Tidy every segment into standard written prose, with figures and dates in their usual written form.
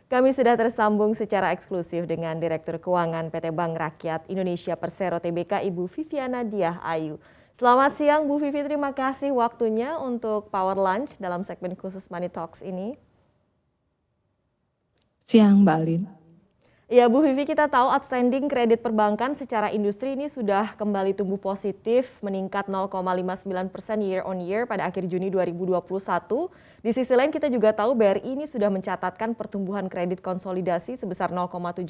Kami sudah tersambung secara eksklusif dengan Direktur Keuangan PT Bank Rakyat Indonesia Persero Tbk, Ibu Viviana Diah Ayu. Selamat siang Bu Vivi, terima kasih waktunya untuk Power Lunch dalam segmen khusus Money Talks ini. Siang Mbak Alin. Ya Bu Vivi, kita tahu outstanding kredit perbankan secara industri ini sudah kembali tumbuh positif, meningkat 0,59% year on year pada akhir Juni 2021. Di sisi lain kita juga tahu BRI ini sudah mencatatkan pertumbuhan kredit konsolidasi sebesar 0,7%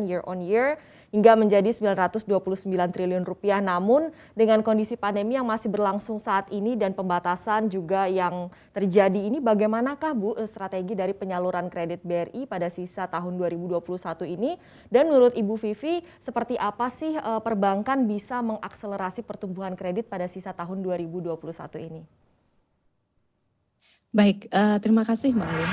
year on year hingga menjadi 929 triliun rupiah. Namun dengan kondisi pandemi yang masih berlangsung saat ini dan pembatasan juga yang terjadi ini, bagaimanakah Bu strategi dari penyaluran kredit BRI pada sisa tahun 2021 ini? Dan menurut Ibu Vivi, seperti apa sih perbankan bisa mengakselerasi pertumbuhan kredit pada sisa tahun 2021 ini? Baik, terima kasih Mbak Alin.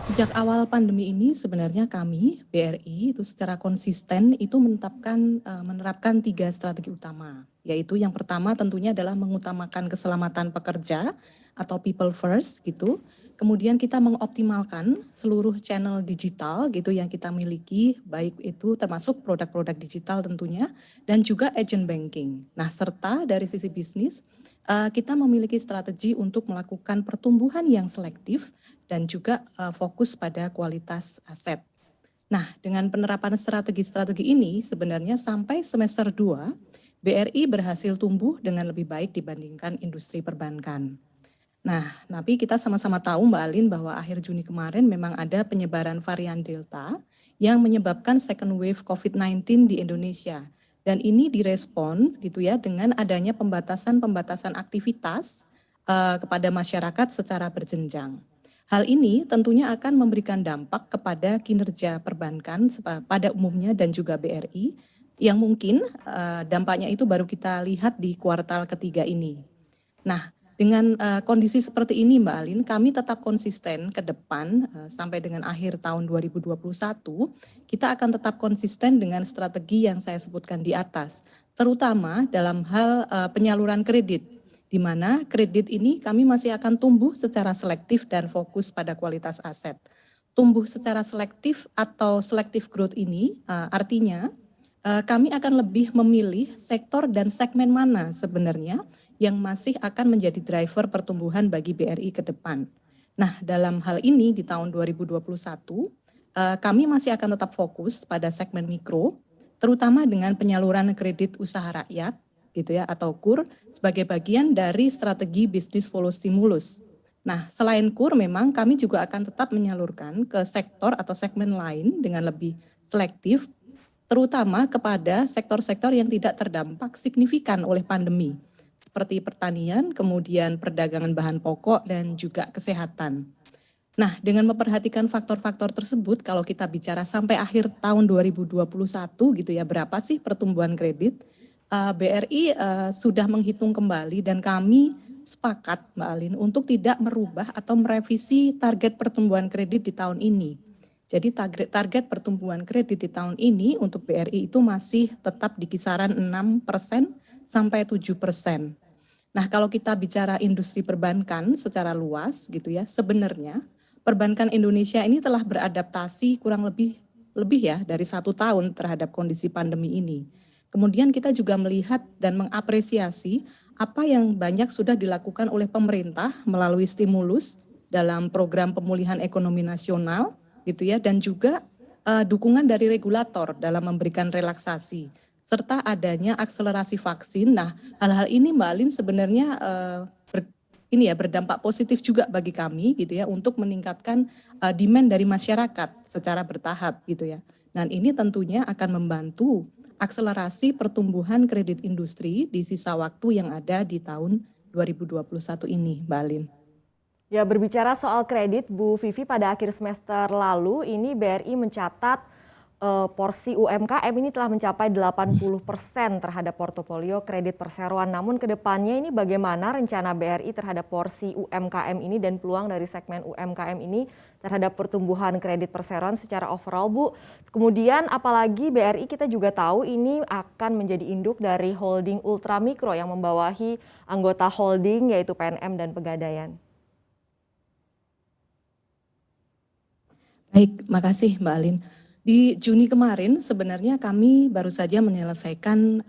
Sejak awal pandemi ini sebenarnya kami BRI itu secara konsisten itu menerapkan 3 strategi utama, yaitu yang pertama tentunya adalah mengutamakan keselamatan pekerja atau people first gitu. Kemudian kita mengoptimalkan seluruh channel digital gitu yang kita miliki, baik itu termasuk produk-produk digital tentunya dan juga agent banking. Nah, serta dari sisi bisnis kita memiliki strategi untuk melakukan pertumbuhan yang selektif dan juga fokus pada kualitas aset. Nah, dengan penerapan strategi-strategi ini sebenarnya sampai semester 2, BRI berhasil tumbuh dengan lebih baik dibandingkan industri perbankan. Nah, tapi kita sama-sama tahu Mbak Alin bahwa akhir Juni kemarin memang ada penyebaran varian Delta yang menyebabkan second wave COVID-19 di Indonesia. Dan ini direspon gitu ya dengan adanya pembatasan aktivitas kepada masyarakat secara berjenjang. Hal ini tentunya akan memberikan dampak kepada kinerja perbankan pada umumnya dan juga BRI yang mungkin dampaknya itu baru kita lihat di kuartal ketiga ini. Nah, dengan kondisi seperti ini Mbak Alin, kami tetap konsisten ke depan sampai dengan akhir tahun 2021, kita akan tetap konsisten dengan strategi yang saya sebutkan di atas, terutama dalam hal penyaluran kredit, di mana kredit ini kami masih akan tumbuh secara selektif dan fokus pada kualitas aset. Tumbuh secara selektif atau selective growth ini artinya kami akan lebih memilih sektor dan segmen mana sebenarnya yang masih akan menjadi driver pertumbuhan bagi BRI ke depan. Nah, dalam hal ini di tahun 2021, kami masih akan tetap fokus pada segmen mikro, terutama dengan penyaluran kredit usaha rakyat, gitu ya, atau KUR, sebagai bagian dari strategi bisnis follow stimulus. Nah, selain KUR memang kami juga akan tetap menyalurkan ke sektor atau segmen lain dengan lebih selektif, terutama kepada sektor-sektor yang tidak terdampak signifikan oleh pandemi, seperti pertanian, kemudian perdagangan bahan pokok, dan juga kesehatan. Nah, dengan memperhatikan faktor-faktor tersebut, kalau kita bicara sampai akhir tahun 2021 gitu ya, berapa sih pertumbuhan kredit? BRI sudah menghitung kembali dan kami sepakat Mbak Alin untuk tidak merubah atau merevisi target pertumbuhan kredit di tahun ini. Jadi target pertumbuhan kredit di tahun ini untuk BRI itu masih tetap di kisaran 6% sampai 7%. Nah, kalau kita bicara industri perbankan secara luas gitu ya, sebenarnya perbankan Indonesia ini telah beradaptasi kurang lebih ya dari 1 tahun terhadap kondisi pandemi ini. Kemudian kita juga melihat dan mengapresiasi apa yang banyak sudah dilakukan oleh pemerintah melalui stimulus dalam program pemulihan ekonomi nasional gitu ya, dan juga dukungan dari regulator dalam memberikan relaksasi serta adanya akselerasi vaksin. Nah, hal-hal ini Mbak Alin sebenarnya berdampak positif juga bagi kami gitu ya untuk meningkatkan demand dari masyarakat secara bertahap gitu ya. Dan ini tentunya akan membantu akselerasi pertumbuhan kredit industri di sisa waktu yang ada di tahun 2021 ini, Mbak Alin. Ya, berbicara soal kredit, Bu Vivi, pada akhir semester lalu ini BRI mencatat porsi UMKM ini telah mencapai 80% terhadap portofolio kredit perseroan. Namun ke depannya ini bagaimana rencana BRI terhadap porsi UMKM ini dan peluang dari segmen UMKM ini terhadap pertumbuhan kredit perseroan secara overall, Bu? Kemudian apalagi BRI kita juga tahu ini akan menjadi induk dari holding ultramikro yang membawahi anggota holding yaitu PNM dan Pegadaian. Baik, makasih Mbak Alin. Di Juni kemarin sebenarnya kami baru saja menyelesaikan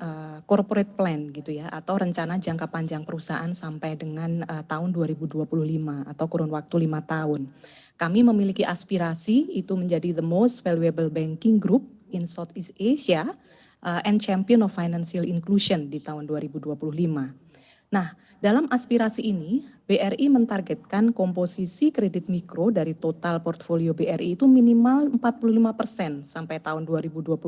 corporate plan gitu ya, atau rencana jangka panjang perusahaan sampai dengan tahun 2025 atau kurun waktu 5 tahun. Kami memiliki aspirasi itu menjadi the most valuable banking group in Southeast Asia and champion of financial inclusion di tahun 2025. Nah, dalam aspirasi ini, BRI mentargetkan komposisi kredit mikro dari total portfolio BRI itu minimal 45% sampai tahun 2025.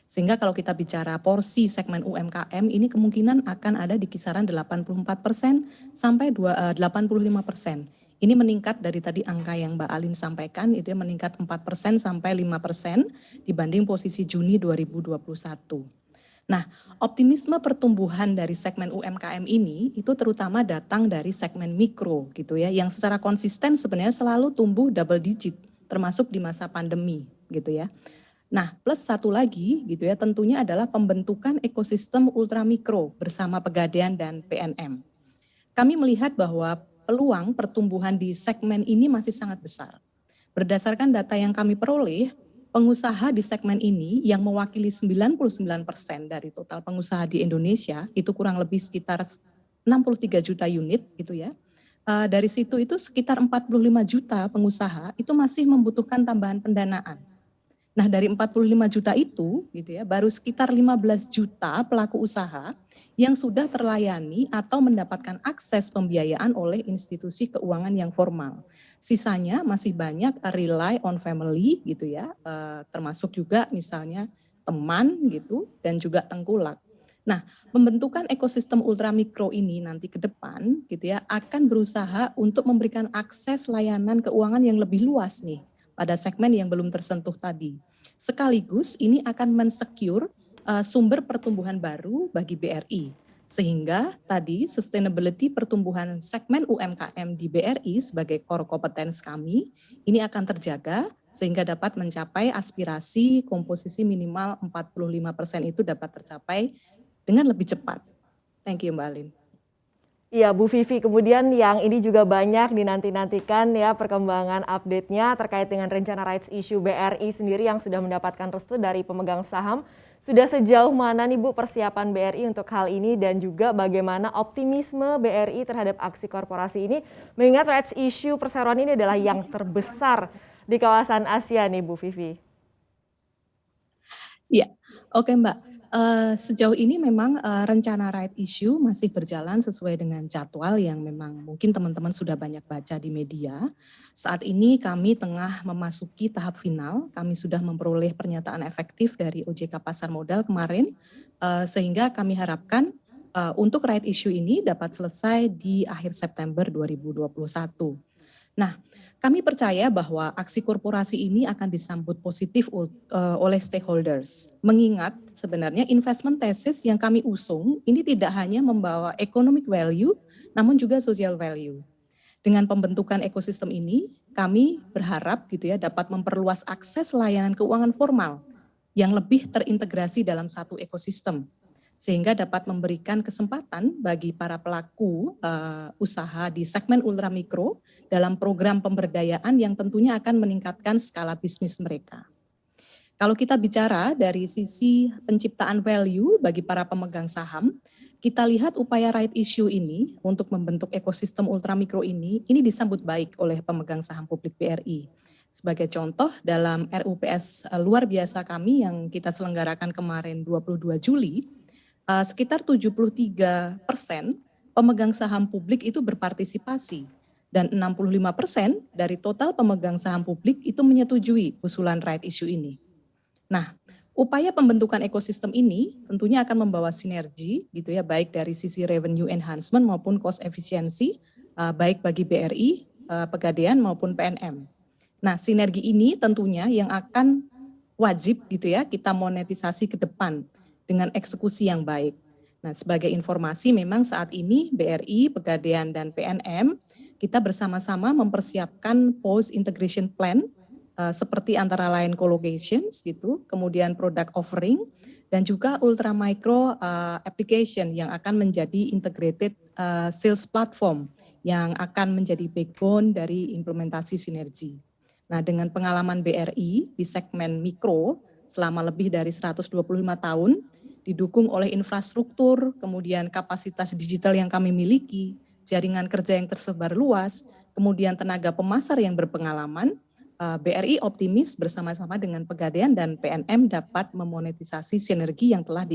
Sehingga kalau kita bicara porsi segmen UMKM ini kemungkinan akan ada di kisaran 84% sampai 85%. Ini meningkat dari tadi angka yang Mbak Alin sampaikan, itu meningkat 4% sampai 5% dibanding posisi Juni 2021. Nah, optimisme pertumbuhan dari segmen UMKM ini itu terutama datang dari segmen mikro gitu ya, yang secara konsisten sebenarnya selalu tumbuh double digit, termasuk di masa pandemi gitu ya. Nah, plus satu lagi gitu ya, tentunya adalah pembentukan ekosistem ultramikro bersama Pegadaian dan PNM. Kami melihat bahwa peluang pertumbuhan di segmen ini masih sangat besar. Berdasarkan data yang kami peroleh, pengusaha di segmen ini yang mewakili 99% dari total pengusaha di Indonesia, itu kurang lebih sekitar 63 juta unit gitu ya. Dari situ itu sekitar 45 juta pengusaha itu masih membutuhkan tambahan pendanaan. Nah, dari 45 juta itu gitu ya, baru sekitar 15 juta pelaku usaha yang sudah terlayani atau mendapatkan akses pembiayaan oleh institusi keuangan yang formal. Sisanya masih banyak rely on family gitu ya, termasuk juga misalnya teman gitu dan juga tengkulak. Nah, pembentukan ekosistem ultramikro ini nanti ke depan gitu ya akan berusaha untuk memberikan akses layanan keuangan yang lebih luas nih pada segmen yang belum tersentuh tadi. Sekaligus ini akan mensecure sumber pertumbuhan baru bagi BRI. Sehingga tadi sustainability pertumbuhan segmen UMKM di BRI sebagai core competence kami ini akan terjaga sehingga dapat mencapai aspirasi komposisi minimal 45% itu dapat tercapai dengan lebih cepat. Thank you Mbak Alin. Iya Bu Vivi, kemudian yang ini juga banyak dinanti-nantikan ya perkembangan update-nya terkait dengan rencana rights issue BRI sendiri yang sudah mendapatkan restu dari pemegang saham. Sudah sejauh mana nih Bu persiapan BRI untuk hal ini dan juga bagaimana optimisme BRI terhadap aksi korporasi ini mengingat rights issue perseroan ini adalah yang terbesar di kawasan Asia nih Bu Vivi. Iya, oke Mbak. Sejauh ini memang rencana right issue masih berjalan sesuai dengan jadwal yang memang mungkin teman-teman sudah banyak baca di media. Saat ini kami tengah memasuki tahap final, kami sudah memperoleh pernyataan efektif dari OJK Pasar Modal kemarin, sehingga kami harapkan untuk right issue ini dapat selesai di akhir September 2021. Nah, kami percaya bahwa aksi korporasi ini akan disambut positif oleh stakeholders. Mengingat sebenarnya investment thesis yang kami usung ini tidak hanya membawa economic value, namun juga social value. Dengan pembentukan ekosistem ini, kami berharap gitu ya dapat memperluas akses layanan keuangan formal yang lebih terintegrasi dalam satu ekosistem, sehingga dapat memberikan kesempatan bagi para pelaku usaha di segmen ultramikro dalam program pemberdayaan yang tentunya akan meningkatkan skala bisnis mereka. Kalau kita bicara dari sisi penciptaan value bagi para pemegang saham, kita lihat upaya right issue ini untuk membentuk ekosistem ultramikro ini disambut baik oleh pemegang saham publik BRI. Sebagai contoh, dalam RUPS luar biasa kami yang kita selenggarakan kemarin 22 Juli, sekitar 73% pemegang saham publik itu berpartisipasi dan 65% dari total pemegang saham publik itu menyetujui usulan right issue ini. Nah, upaya pembentukan ekosistem ini tentunya akan membawa sinergi gitu ya, baik dari sisi revenue enhancement maupun cost efficiency, baik bagi BRI, Pegadaian maupun PNM. Nah, sinergi ini tentunya yang akan wajib gitu ya kita monetisasi ke depan dengan eksekusi yang baik. Nah, sebagai informasi memang saat ini BRI, Pegadaian dan PNM kita bersama-sama mempersiapkan post integration plan seperti antara lain co-locations gitu, kemudian product offering dan juga ultra micro application yang akan menjadi integrated sales platform yang akan menjadi backbone dari implementasi sinergi. Nah, dengan pengalaman BRI di segmen mikro selama lebih dari 125 tahun, didukung oleh infrastruktur, kemudian kapasitas digital yang kami miliki, jaringan kerja yang tersebar luas, kemudian tenaga pemasar yang berpengalaman, BRI optimis bersama-sama dengan Pegadaian dan PNM dapat memonetisasi sinergi yang telah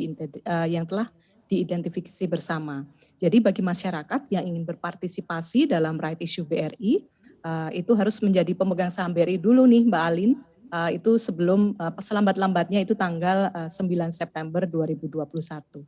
diidentifikasi bersama. Jadi bagi masyarakat yang ingin berpartisipasi dalam right issue BRI, itu harus menjadi pemegang saham BRI dulu nih Mbak Alin, itu sebelum selambat-lambatnya itu tanggal 9 September 2021.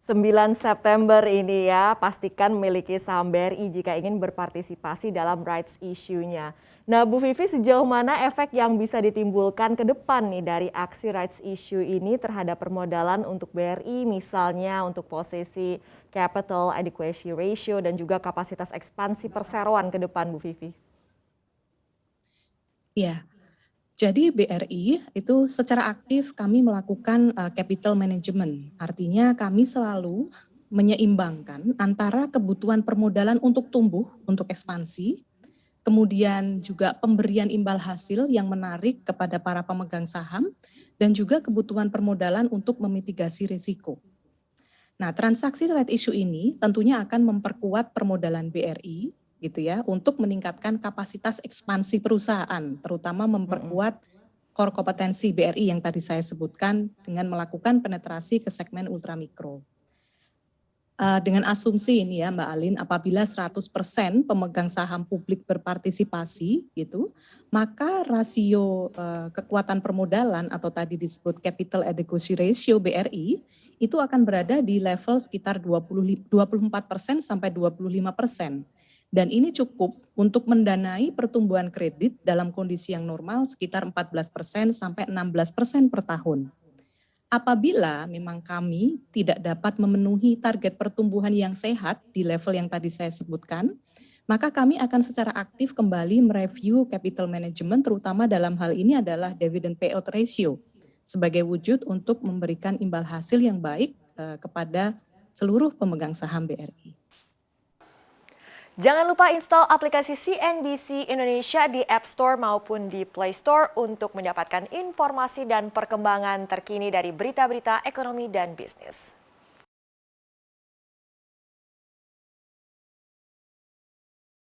9 September ini ya, pastikan memiliki saham BRI jika ingin berpartisipasi dalam rights issue-nya. Nah, Bu Vivi, sejauh mana efek yang bisa ditimbulkan ke depan nih dari aksi rights issue ini terhadap permodalan untuk BRI, misalnya untuk posisi capital adequacy ratio dan juga kapasitas ekspansi perseroan ke depan, Bu Vivi? Iya. Jadi BRI itu secara aktif kami melakukan capital management. Artinya kami selalu menyeimbangkan antara kebutuhan permodalan untuk tumbuh, untuk ekspansi, kemudian juga pemberian imbal hasil yang menarik kepada para pemegang saham, dan juga kebutuhan permodalan untuk memitigasi risiko. Nah, transaksi right issue ini tentunya akan memperkuat permodalan BRI gitu ya, untuk meningkatkan kapasitas ekspansi perusahaan, terutama memperkuat core kompetensi BRI yang tadi saya sebutkan dengan melakukan penetrasi ke segmen ultramikro. Dengan asumsi ini ya Mbak Alin, apabila 100% pemegang saham publik berpartisipasi gitu, maka rasio kekuatan permodalan atau tadi disebut capital adequacy ratio BRI itu akan berada di level sekitar 24% sampai 25%. Dan ini cukup untuk mendanai pertumbuhan kredit dalam kondisi yang normal sekitar 14% sampai 16% per tahun. Apabila memang kami tidak dapat memenuhi target pertumbuhan yang sehat di level yang tadi saya sebutkan, maka kami akan secara aktif kembali mereview capital management, terutama dalam hal ini adalah dividend payout ratio, sebagai wujud untuk memberikan imbal hasil yang baik kepada seluruh pemegang saham BRI. Jangan lupa install aplikasi CNBC Indonesia di App Store maupun di Play Store untuk mendapatkan informasi dan perkembangan terkini dari berita-berita ekonomi dan bisnis.